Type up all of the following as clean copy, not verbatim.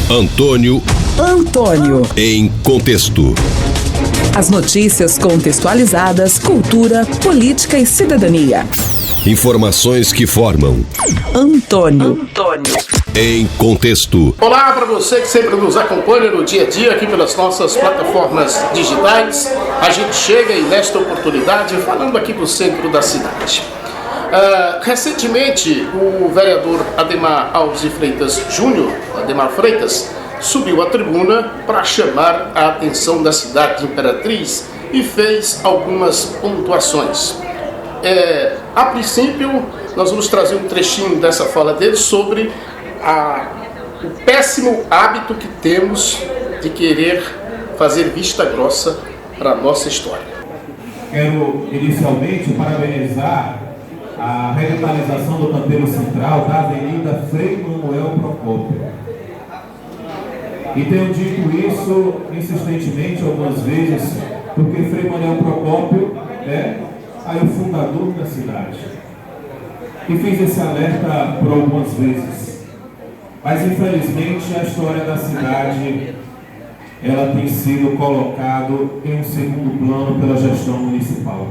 Antônio em Contexto. As notícias contextualizadas, cultura, política e cidadania. Informações que formam. Antônio em Contexto. Olá para você que sempre nos acompanha no dia a dia aqui pelas nossas plataformas digitais. A gente chega e nesta oportunidade falando aqui do centro da cidade. Recentemente o vereador Ademar Alves de Freitas Júnior, Ademar Freitas, subiu à tribuna para chamar a atenção da cidade de Imperatriz e fez algumas pontuações. A princípio, nós vamos trazer um trechinho dessa fala dele sobre o péssimo hábito que temos de querer fazer vista grossa para a nossa história. Quero inicialmente parabenizar a revitalização do canteiro central da Avenida Frei Manuel Procópio. E tenho dito isso insistentemente algumas vezes, porque Frei Manuel Procópio é o fundador da cidade. E fiz esse alerta por algumas vezes. Mas infelizmente a história da cidade ela tem sido colocado em um segundo plano pela gestão municipal.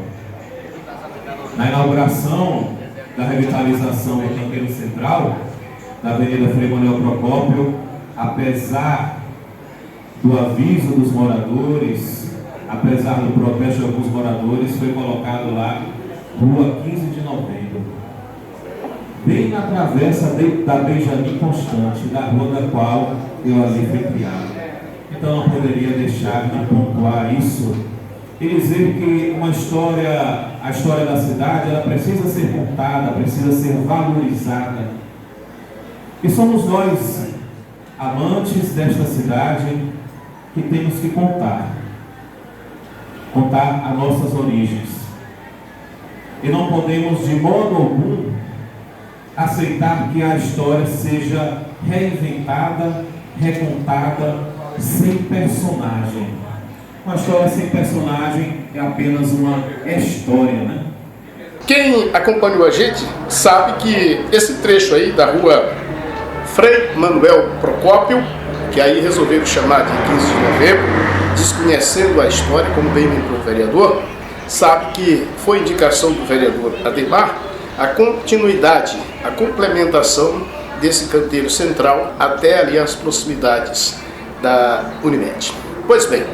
Na inauguração da revitalização do canteiro central da Avenida Frei Manuel Procópio, apesar do aviso dos moradores, apesar do protesto de alguns moradores, foi colocado lá Rua 15 de Novembro, bem na travessa da Benjamin Constante, da rua da qual eu ali fui criado. Então não poderia deixar de pontuar isso e dizer que a história da cidade, ela precisa ser contada, precisa ser valorizada. E somos nós, amantes desta cidade, que temos que contar as nossas origens. E não podemos de modo algum aceitar que a história seja reinventada, recontada, sem personagem. Uma história sem personagem é apenas uma história, né? Quem acompanhou a gente sabe que esse trecho aí da rua Frei Manuel Procópio, que aí resolveram chamar de 15 de novembro, desconhecendo a história, como bem lembrou o vereador, sabe que foi indicação do vereador Ademar a continuidade, a complementação desse canteiro central até ali as proximidades da Unimed. Pois bem,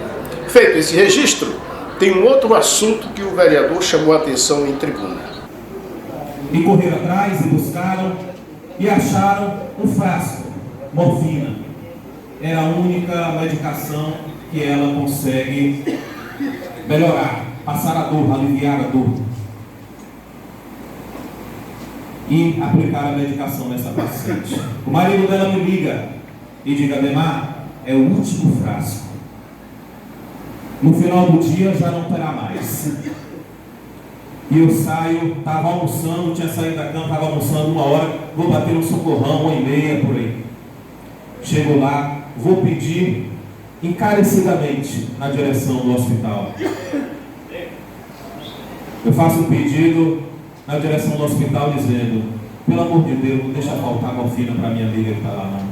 feito esse registro, tem um outro assunto que o vereador chamou a atenção em tribuna. E correram atrás e buscaram e acharam um frasco, morfina. Era a única medicação que ela consegue melhorar, passar a dor, aliviar a dor. E aplicar a medicação nessa paciente. O marido dela me liga e diz: Ademar, é o último frasco. No final do dia já não terá mais. E eu saio, estava almoçando, tinha saído da cama, estava almoçando 1h, vou bater um socorrão, 1h30 por aí. Chego lá, vou pedir encarecidamente na direção do hospital. Eu faço um pedido na direção do hospital dizendo: pelo amor de Deus, não deixa faltar morfina para minha amiga que está lá não.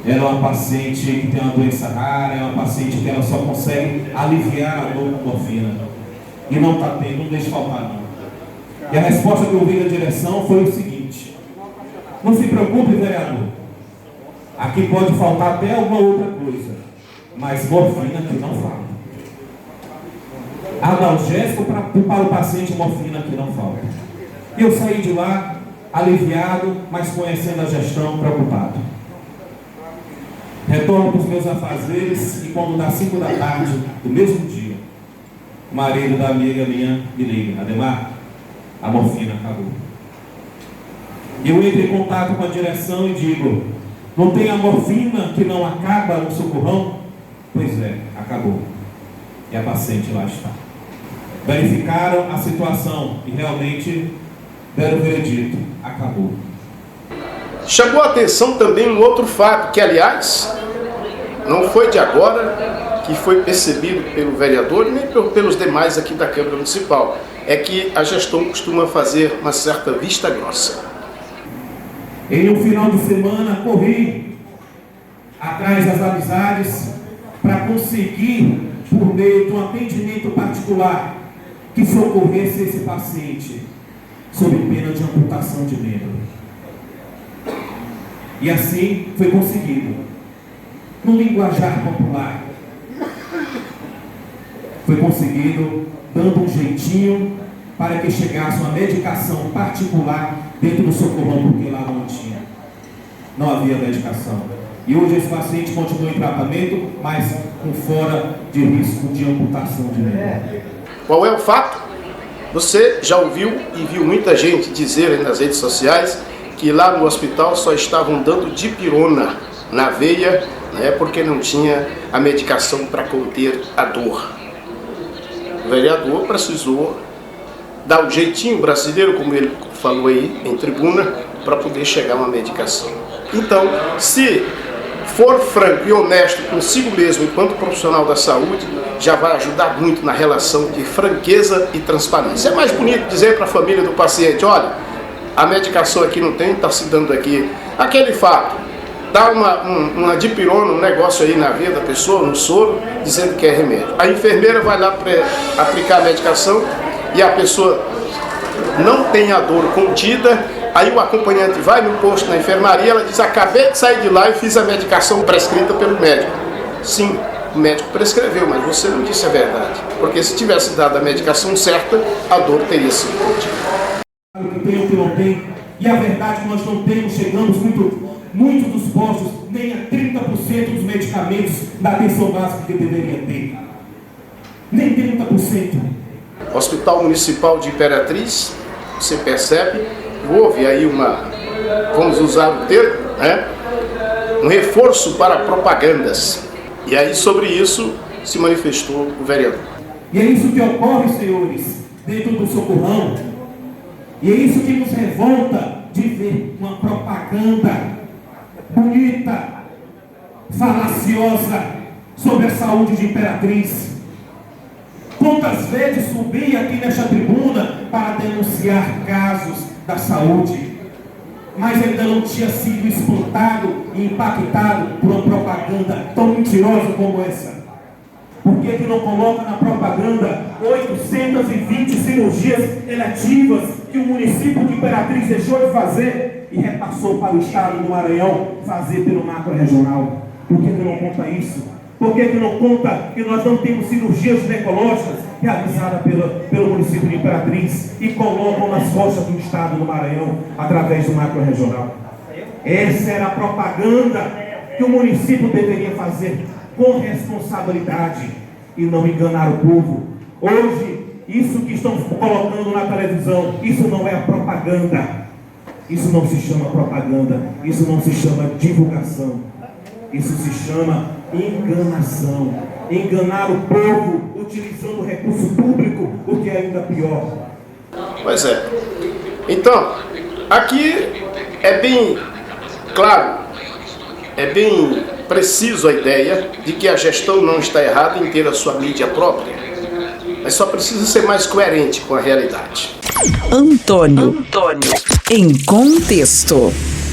Ela é uma paciente que tem uma doença rara, é uma paciente que ela só consegue aliviar a dor com morfina. E não está tendo, não deixa faltar não. E a resposta que eu ouvi da direção foi o seguinte: não se preocupe, vereador. Aqui pode faltar até alguma outra coisa, mas morfina aqui não falta. Analgésico para o paciente, morfina aqui não falta. E eu saí de lá aliviado, mas conhecendo a gestão, preocupado. Retorno para os meus afazeres e quando dá 5 da tarde do mesmo dia, o marido da amiga minha me liga: Ademar, a morfina acabou. E eu entro em contato com a direção e digo: não tem a morfina que não acaba no socorrão? Pois é, acabou. E a paciente lá está. Verificaram a situação e realmente deram o veredito: acabou. Chamou a atenção também um outro fato, que aliás, não foi de agora que foi percebido pelo vereador, nem pelos demais aqui da Câmara Municipal. É que a gestão costuma fazer uma certa vista grossa. Em um final de semana, corri atrás das amizades, para conseguir, por meio de um atendimento particular, que socorresse esse paciente, sob pena de amputação de membro. E assim foi conseguido, no linguajar popular, foi conseguido dando um jeitinho para que chegasse uma medicação particular dentro do socorrão, porque lá não havia medicação. E hoje esse paciente continua em tratamento, mas com fora de risco de amputação de membro. Qual é o fato? Você já ouviu e viu muita gente dizer aí nas redes sociais que lá no hospital só estavam dando dipirona na veia, né, porque não tinha a medicação para conter a dor. O vereador precisou dar um jeitinho brasileiro, como ele falou aí em tribuna, para poder chegar a uma medicação. Então, se for franco e honesto consigo mesmo enquanto profissional da saúde, já vai ajudar muito na relação de franqueza e transparência. É mais bonito dizer para a família do paciente: olha, a medicação aqui não tem, está se dando aqui. Aquele fato, dá uma dipirona, um negócio aí na veia da pessoa, no soro, dizendo que é remédio. A enfermeira vai lá para aplicar a medicação e a pessoa não tem a dor contida. Aí o acompanhante vai no posto na enfermaria, ela diz: acabei de sair de lá e fiz a medicação prescrita pelo médico. Sim, o médico prescreveu, mas você não disse a verdade. Porque se tivesse dado a medicação certa, a dor teria sido contida. O que tem, o que não tem. E a verdade é que nós não temos, chegamos muitos dos postos, nem a 30% dos medicamentos da atenção básica que deveria ter. Nem 30%. Hospital Municipal de Imperatriz, você percebe, houve aí vamos usar o termo, né? Um reforço para propagandas. E aí sobre isso se manifestou o vereador. E é isso que ocorre, senhores, dentro do socorrão. E é isso que nos revolta de ver uma propaganda bonita, falaciosa sobre a saúde de Imperatriz. Quantas vezes subi aqui nesta tribuna para denunciar casos da saúde, mas ainda não tinha sido espantado e impactado por uma propaganda tão mentirosa como essa. Por que não coloca na propaganda 820 cirurgias eletivas que o município de Imperatriz deixou de fazer e repassou para o estado do Maranhão fazer pelo macro-regional? Por que não conta isso? Por que não conta que nós não temos cirurgias ginecológicas realizadas pelo município de Imperatriz e colocam nas costas do estado do Maranhão através do macro-regional? Essa era a propaganda que o município deveria fazer com responsabilidade e não enganar o povo. Hoje, isso que estão colocando na televisão, isso não é a propaganda. Isso não se chama propaganda, isso não se chama divulgação. Isso se chama enganação. Enganar o povo utilizando o recurso público, o que é ainda pior. Pois é. Então, aqui é bem claro, é bem preciso a ideia de que a gestão não está errada em ter a sua mídia própria, mas só precisa ser mais coerente com a realidade. Antônio. Em contexto.